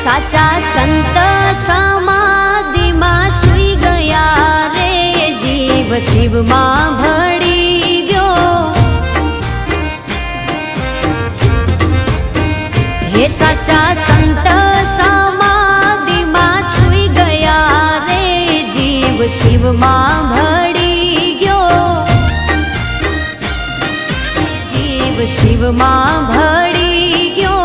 साचा संत समाधि में सुई गया रे जीव शिव में भड़ी गयो। हे साचा संत समाधि में सुई गया रे जीव शिव में भड़ी गयो। जीव शिव में भड़ी गयो।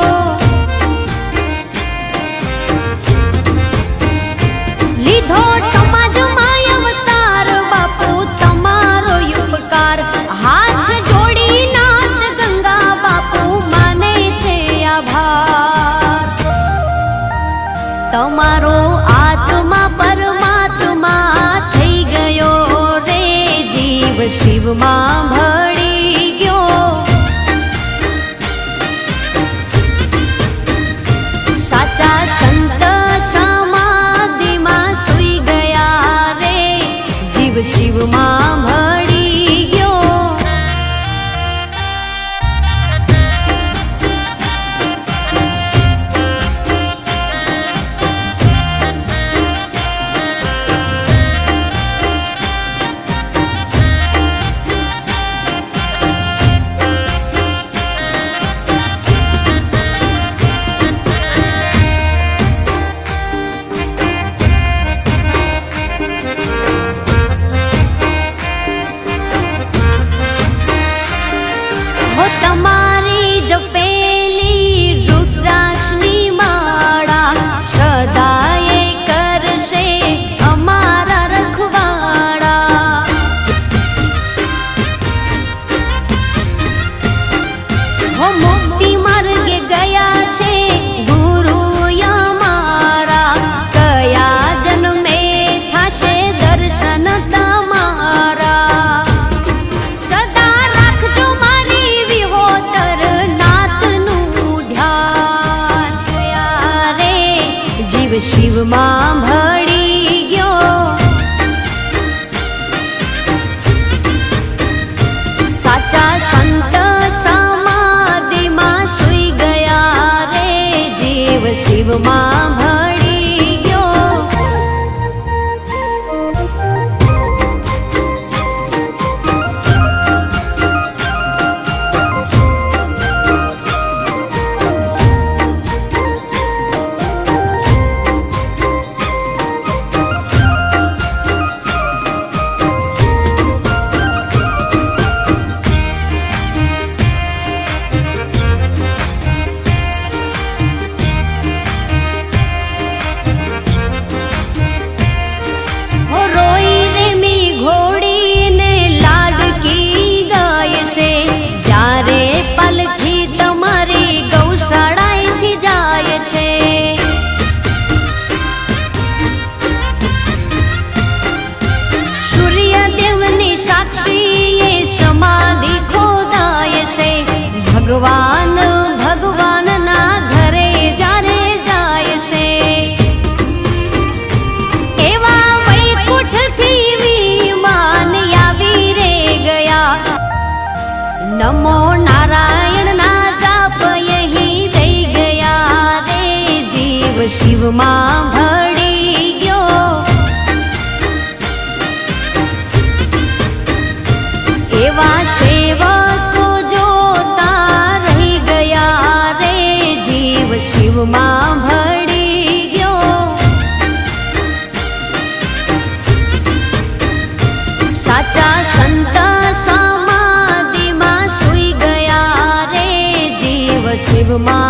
लीधो समाज में अवतार बापू तमारो उपकार। हाथ जोड़ी नाथ गंगा बापू माने छे आभार। तमारो आत्मा परमात्मा थई गयो रे जीव शिव में भड़ी गयो। साचा संत समाधि में सुई गया रे जीव शिव में भड़ी गयो। तमारी जपेली रुद्राक्षनी माळा सदाए करशे अमारा रखवाड़ा। हो मुक्ति मार्गे गया छे गुरु अमारा। कया जन्मे थाशे दर्शन तमारा। सदा राखजो जीव शिव में भड़ी गयो। साचा संत समाधि में सुई गया रे जीव शिव में भड़ी गयो। भगवान भगवान ना घरे जारे जाय छे। एवा वैकुंठ थी विमान आवी रे गया। नमो नारायण ना जाप यही रही गया रे जीव शिव में भड़ी गयो। एवा सेवक शिव में भड़ी गयो। साचा संत समाधि में सुई गया रे जीव शिव में